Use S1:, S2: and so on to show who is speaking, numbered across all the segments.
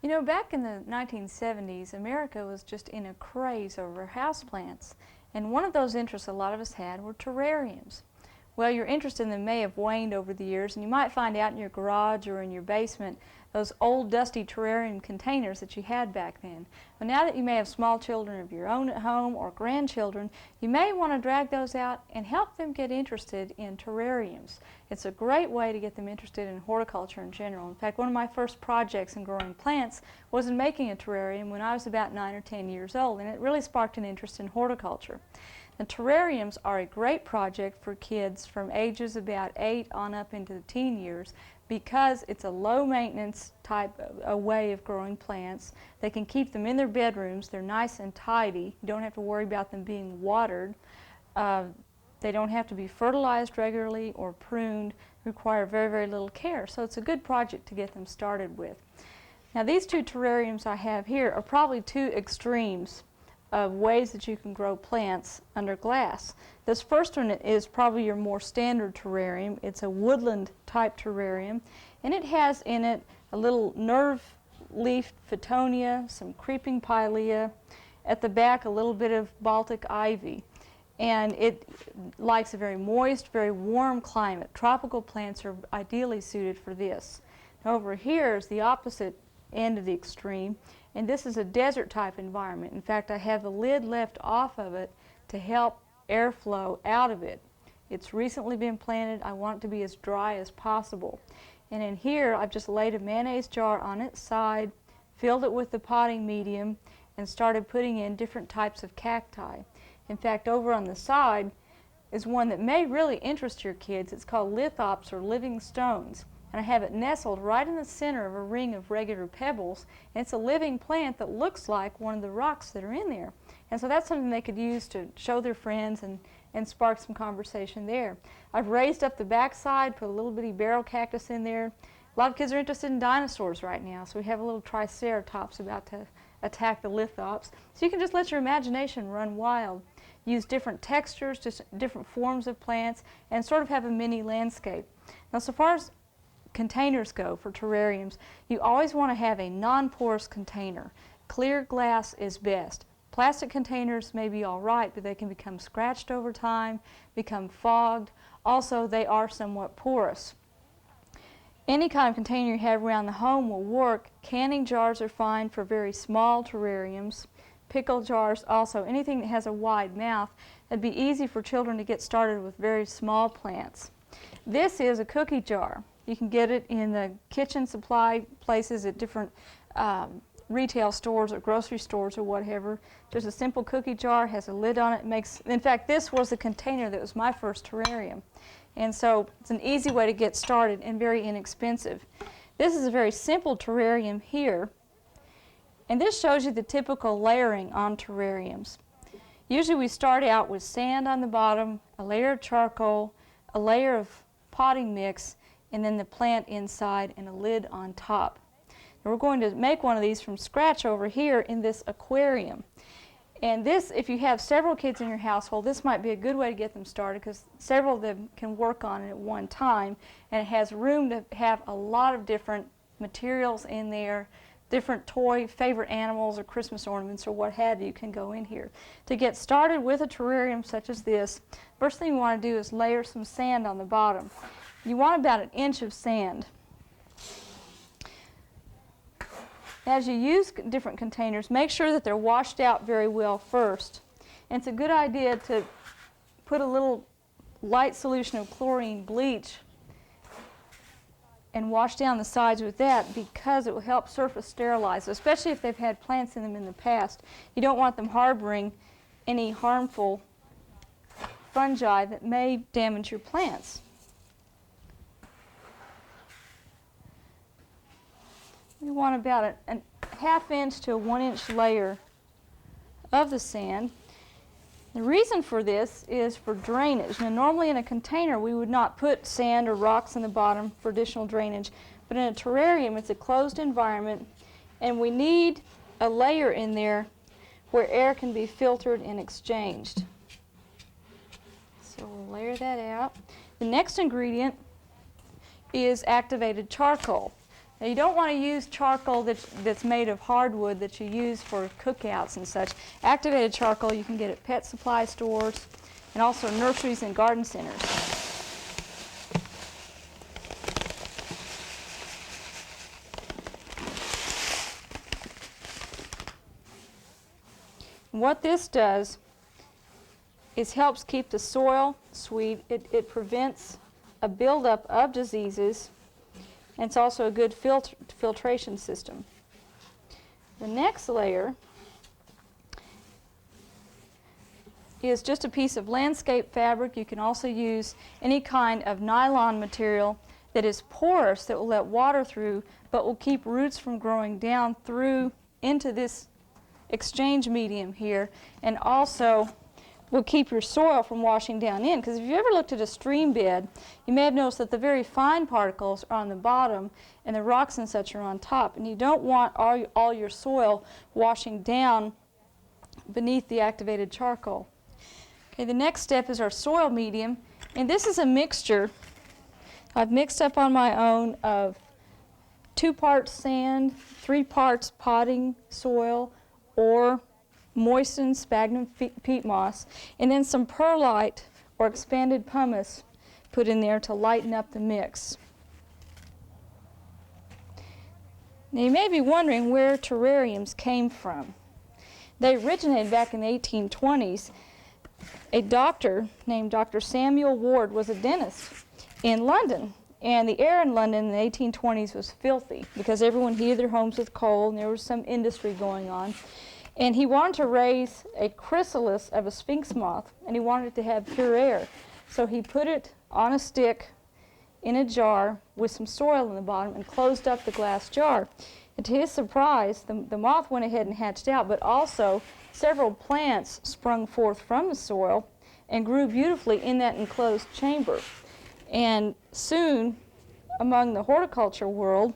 S1: You know, back in the 1970s, America was just in a craze over houseplants. And one of those interests a lot of us had were terrariums. Well, your interest in them may have waned over the years, and you might find out in your garage or in your basement those old dusty terrarium containers that you had back then. But now that you may have small children of your own at home or grandchildren, you may want to drag those out and help them get interested in terrariums. It's a great way to get them interested in horticulture in general. In fact, one of my first projects in growing plants was in making a terrarium when I was about 9 or 10 years old, and it really sparked an interest in horticulture. And terrariums are a great project for kids from ages about 8 on up into the teen years because it's a low maintenance type of way of growing plants. They can keep them in their bedrooms. They're nice and tidy. You don't have to worry about them being watered. They don't have to be fertilized regularly or pruned. Require very, very little care. So it's a good project to get them started with. Now these two terrariums I have here are probably two extremes of ways that you can grow plants under glass. This first one is probably your more standard terrarium. It's a woodland type terrarium, and it has in it a little nerve-leaf Photonia, some creeping pilea, at the back a little bit of Baltic ivy. And it likes a very moist, very warm climate. Tropical plants are ideally suited for this. Now over here is the opposite end of the extreme, and this is a desert type environment. In fact, I have the lid left off of it to help airflow out of it. It's recently been planted. I want it to be as dry as possible. And in here I've just laid a mayonnaise jar on its side, filled it with the potting medium, and started putting in different types of cacti. In fact, over on the side is one that may really interest your kids. It's called lithops, or living stones. And I have it nestled right in the center of a ring of regular pebbles. And it's a living plant that looks like one of the rocks that are in there. And so that's something they could use to show their friends and spark some conversation there. I've raised up the backside, put a little bitty barrel cactus in there. A lot of kids are interested in dinosaurs right now, so we have a little triceratops about to attack the lithops. So you can just let your imagination run wild. Use different textures, just different forms of plants, and sort of have a mini landscape. Now, so far as containers go for terrariums, you always want to have a non-porous container. Clear glass is best. Plastic containers may be all right, but they can become scratched over time, become fogged. Also, they are somewhat porous. Any kind of container you have around the home will work. Canning jars are fine for very small terrariums. Pickle jars also. Anything that has a wide mouth. It'd be easy for children to get started with very small plants. This is a cookie jar. You can get it in the kitchen supply places at different retail stores or grocery stores or whatever. Just a simple cookie jar, has a lid on it. In fact, this was the container that was my first terrarium. And so it's an easy way to get started and very inexpensive. This is a very simple terrarium here. And this shows you the typical layering on terrariums. Usually we start out with sand on the bottom, a layer of charcoal, a layer of potting mix, and then the plant inside and a lid on top. And we're going to make one of these from scratch over here in this aquarium. And this, if you have several kids in your household, this might be a good way to get them started because several of them can work on it at one time, and it has room to have a lot of different materials in there. Different toy favorite animals or Christmas ornaments or what have you can go in here. To get started with a terrarium such as this, first thing you want to do is layer some sand on the bottom. You want about 1 inch of sand. As you use different containers, make sure that they're washed out very well first. And it's a good idea to put a little light solution of chlorine bleach and wash down the sides with that because it will help surface sterilize, especially if they've had plants in them in the past. You don't want them harboring any harmful fungi that may damage your plants. We want about a 1/2 inch to a 1 inch layer of the sand. The reason for this is for drainage. Now, normally in a container we would not put sand or rocks in the bottom for additional drainage, but in a terrarium it's a closed environment and we need a layer in there where air can be filtered and exchanged. So we'll layer that out. The next ingredient is activated charcoal. Now you don't want to use charcoal that's made of hardwood that you use for cookouts and such. Activated charcoal you can get at pet supply stores and also nurseries and garden centers. What this does is helps keep the soil sweet. It prevents a buildup of diseases, and it's also a good filtration system. The next layer is just a piece of landscape fabric. You can also use any kind of nylon material that is porous, that will let water through, but will keep roots from growing down through into this exchange medium here, and also will keep your soil from washing down in. Because if you've ever looked at a stream bed, you may have noticed that the very fine particles are on the bottom and the rocks and such are on top, and you don't want all your soil washing down beneath the activated charcoal. Okay, the next step is our soil medium, and this is a mixture I've mixed up on my own of 2 parts sand, 3 parts potting soil or moistened sphagnum peat moss, and then some perlite or expanded pumice put in there to lighten up the mix. Now you may be wondering where terrariums came from. They originated back in the 1820s. A doctor named Dr. Samuel Ward was a dentist in London, and the air in London in the 1820s was filthy because everyone heated their homes with coal and there was some industry going on. And he wanted to raise a chrysalis of a sphinx moth, and he wanted it to have pure air. So he put it on a stick in a jar with some soil in the bottom and closed up the glass jar. And to his surprise, the moth went ahead and hatched out, but also several plants sprung forth from the soil and grew beautifully in that enclosed chamber. And soon, among the horticulture world,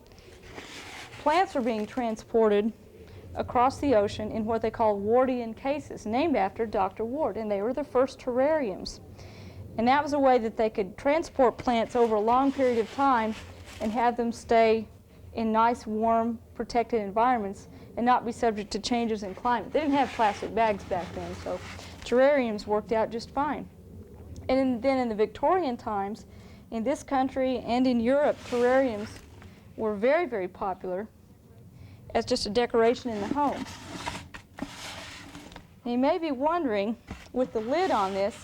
S1: plants were being transported across the ocean in what they call Wardian cases, named after Dr. Ward, and they were the first terrariums. And that was a way that they could transport plants over a long period of time and have them stay in nice, warm, protected environments and not be subject to changes in climate. They didn't have plastic bags back then, so terrariums worked out just fine. And then in the Victorian times, in this country and in Europe, terrariums were very, very popular as just a decoration in the home. Now you may be wondering, with the lid on this,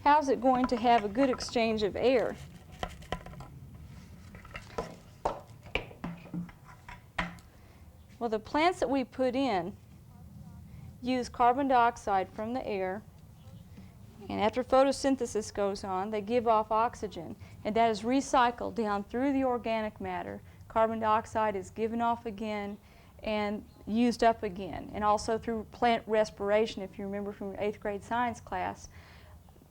S1: how's it going to have a good exchange of air? Well, the plants that we put in use carbon dioxide from the air, and after photosynthesis goes on, they give off oxygen, and that is recycled down through the organic matter. Carbon dioxide is given off again and used up again, and also through plant respiration. If you remember from your 8th grade science class,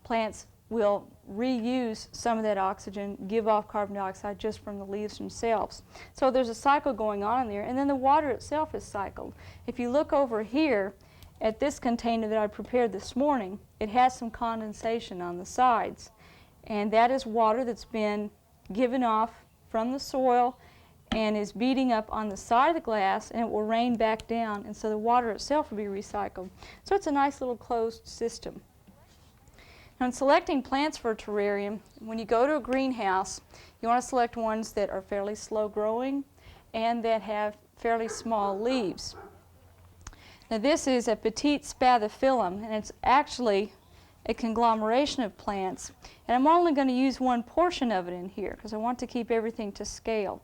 S1: plants will reuse some of that oxygen, give off carbon dioxide just from the leaves themselves. So there's a cycle going on in there, and then the water itself is cycled. If you look over here at this container that I prepared this morning, it has some condensation on the sides, and that is water that's been given off from the soil and is beating up on the side of the glass, and it will rain back down, and so the water itself will be recycled. So it's a nice little closed system. Now in selecting plants for a terrarium, when you go to a greenhouse, you want to select ones that are fairly slow growing and that have fairly small leaves. Now this is a petite spathiphyllum, and it's actually a conglomeration of plants, and I'm only going to use one portion of it in here because I want to keep everything to scale.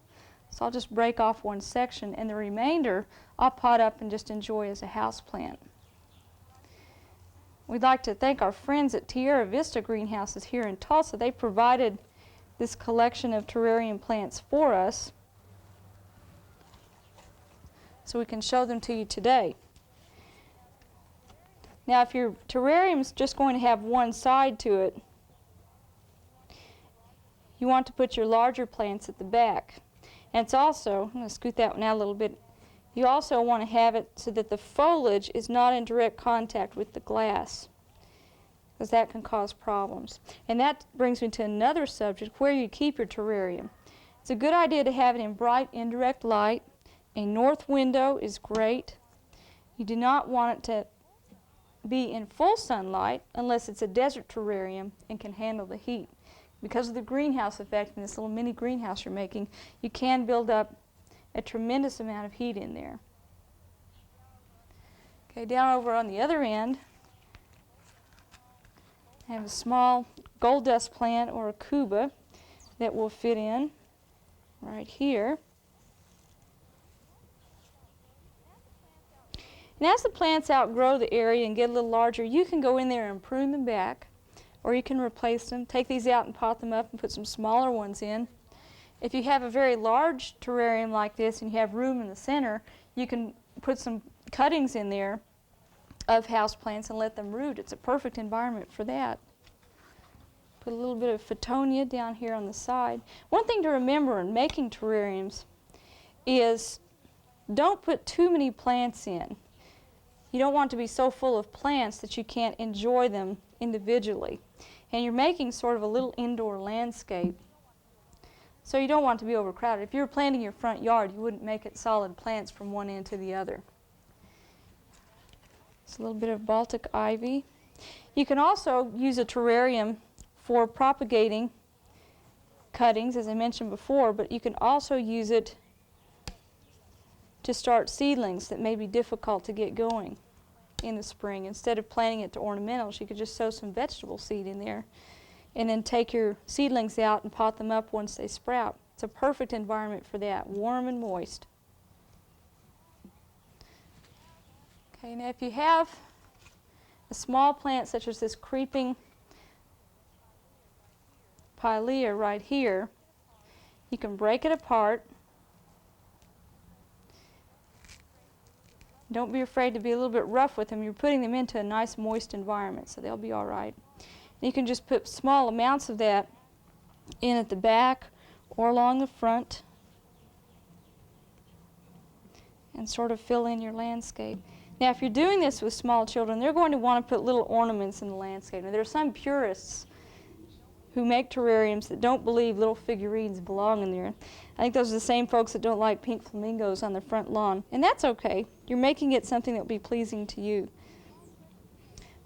S1: So I'll just break off one section, and the remainder I'll pot up and just enjoy as a house plant. We'd like to thank our friends at Tierra Vista Greenhouses here in Tulsa. They provided this collection of terrarium plants for us so we can show them to you today. Now if your terrarium's just going to have one side to it, you want to put your larger plants at the back. And it's also, I'm going to scoot that one out a little bit, you also want to have it so that the foliage is not in direct contact with the glass, because that can cause problems. And that brings me to another subject, where you keep your terrarium. It's a good idea to have it in bright indirect light. A north window is great. You do not want it to be in full sunlight unless it's a desert terrarium and can handle the heat. Because of the greenhouse effect and this little mini greenhouse you're making, you can build up a tremendous amount of heat in there. Okay, down over on the other end, I have a small gold dust plant or a cuba that will fit in right here. And as the plants outgrow the area and get a little larger, you can go in there and prune them back, or you can replace them. Take these out and pot them up and put some smaller ones in. If you have a very large terrarium like this and you have room in the center, you can put some cuttings in there of houseplants and let them root. It's a perfect environment for that. Put a little bit of photonia down here on the side. One thing to remember in making terrariums is don't put too many plants in. You don't want to be so full of plants that you can't enjoy them individually. And you're making sort of a little indoor landscape. So you don't want to be overcrowded. If you were planting your front yard, you wouldn't make it solid plants from one end to the other. It's a little bit of Baltic ivy. You can also use a terrarium for propagating cuttings, as I mentioned before, but you can also use it to start seedlings that may be difficult to get going in the spring. Instead of planting it to ornamentals, you could just sow some vegetable seed in there and then take your seedlings out and pot them up once they sprout. It's a perfect environment for that, warm and moist. Okay, now if you have a small plant such as this creeping pilea right here, you can break it apart. Don't be afraid to be a little bit rough with them. You're putting them into a nice moist environment, so they'll be all right. And you can just put small amounts of that in at the back or along the front and sort of fill in your landscape. Now, if you're doing this with small children, they're going to want to put little ornaments in the landscape. Now, there are some purists who make terrariums that don't believe little figurines belong in there. I think those are the same folks that don't like pink flamingos on their front lawn. And that's okay. You're making it something that will be pleasing to you.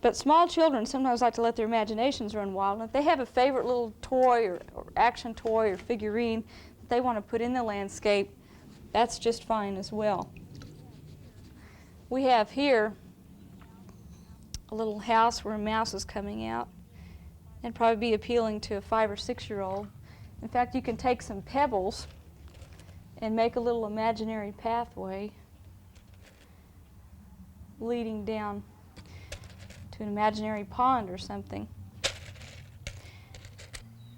S1: But small children sometimes like to let their imaginations run wild. And if they have a favorite little toy or action toy or figurine that they want to put in the landscape, that's just fine as well. We have here a little house where a mouse is coming out. And probably be appealing to a 5- or 6-year-old. In fact, you can take some pebbles and make a little imaginary pathway leading down to an imaginary pond or something.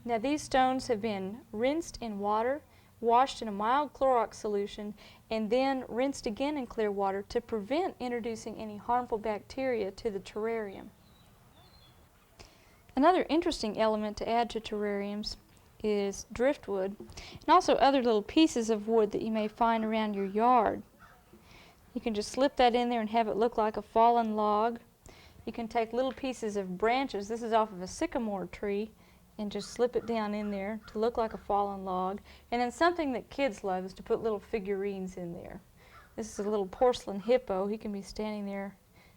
S1: Now, these stones have been rinsed in water, washed in a mild Clorox solution, and then rinsed again in clear water to prevent introducing any harmful bacteria to the terrarium. Another interesting element to add to terrariums is driftwood, and also other little pieces of wood that you may find around your yard. You can just slip that in there and have it look like a fallen log. You can take little pieces of branches, this is off of a sycamore tree, and just slip it down in there to look like a fallen log. And then something that kids love is to put little figurines in there. This is a little porcelain hippo. He can be standing there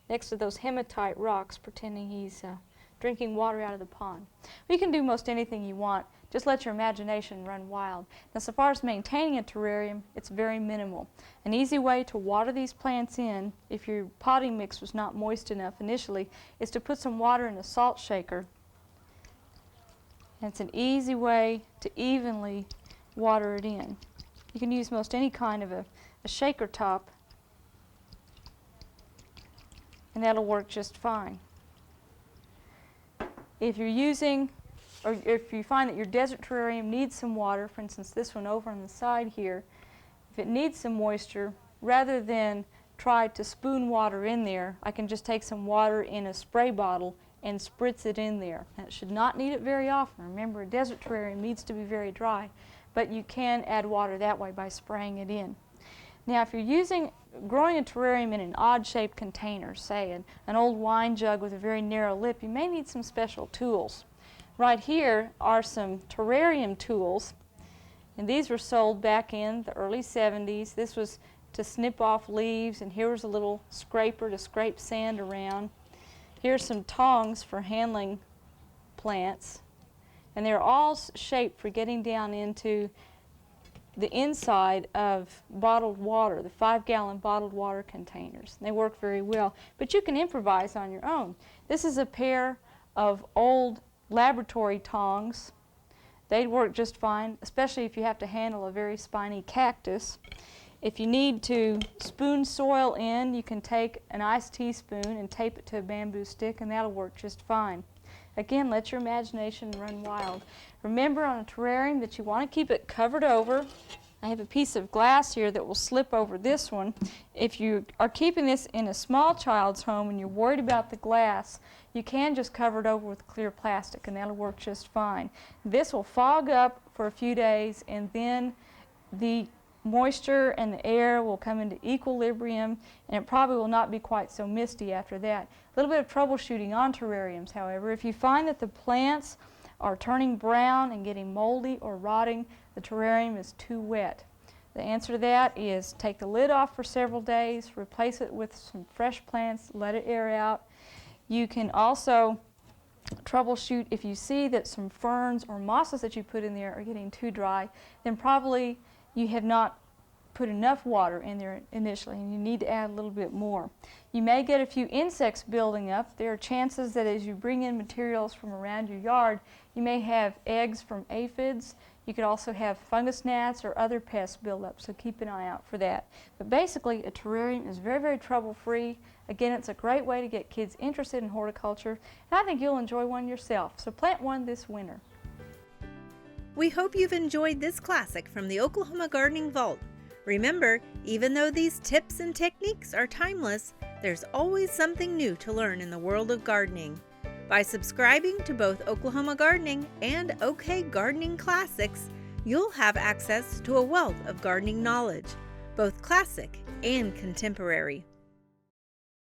S1: next to those hematite rocks pretending he's drinking water out of the pond. You can do most anything you want. Just let your imagination run wild. Now, so far as maintaining a terrarium, it's very minimal. An easy way to water these plants in, if your potting mix was not moist enough initially, is to put some water in a salt shaker. And it's an easy way to evenly water it in. You can use most any kind of a shaker top, and that'll work just fine. If you're using, or if you find that your desert terrarium needs some water, for instance this one over on the side here, if it needs some moisture, rather than try to spoon water in there, I can just take some water in a spray bottle and spritz it in there. Now, it should not need it very often. Remember, a desert terrarium needs to be very dry, but you can add water that way by spraying it in. Now, if you're growing a terrarium in an odd-shaped container, say an old wine jug with a very narrow lip, you may need some special tools. Right here are some terrarium tools, And these were sold back in the early 70s. This was to snip off leaves, and here was a little scraper to scrape sand around. Here's some tongs for handling plants. And they're all shaped for getting down into the inside of bottled water, the 5-gallon bottled water containers. They work very well, but you can improvise on your own. This is a pair of old laboratory tongs. They'd work just fine, especially if you have to handle a very spiny cactus. If you need to spoon soil in, you can take an iced teaspoon and tape it to a bamboo stick, and that'll work just fine. Again, let your imagination run wild. Remember on a terrarium that you want to keep it covered over. I have a piece of glass here that will slip over this one. If you are keeping this in a small child's home and you're worried about the glass, you can just cover it over with clear plastic and that'll work just fine. This will fog up for a few days, and then the moisture and the air will come into equilibrium, and it probably will not be quite so misty after that. A little bit of troubleshooting on terrariums, however. If you find that the plants are turning brown and getting moldy or rotting, the terrarium is too wet. The answer to that is take the lid off for several days, replace it with some fresh plants, let it air out. You can also troubleshoot if you see that some ferns or mosses that you put in there are getting too dry, then probably you have not put enough water in there initially and you need to add a little bit more. You may get a few insects building up. There are chances that as you bring in materials from around your yard, you may have eggs from aphids. You could also have fungus gnats or other pests build up, so keep an eye out for that. But basically, a terrarium is very, very trouble-free. Again, it's a great way to get kids interested in horticulture, and I think you'll enjoy one yourself. So plant one this winter.
S2: We hope you've enjoyed this classic from the Oklahoma Gardening Vault. Remember, even though these tips and techniques are timeless, there's always something new to learn in the world of gardening. By subscribing to both Oklahoma Gardening and OK Gardening Classics, you'll have access to a wealth of gardening knowledge, both classic and contemporary.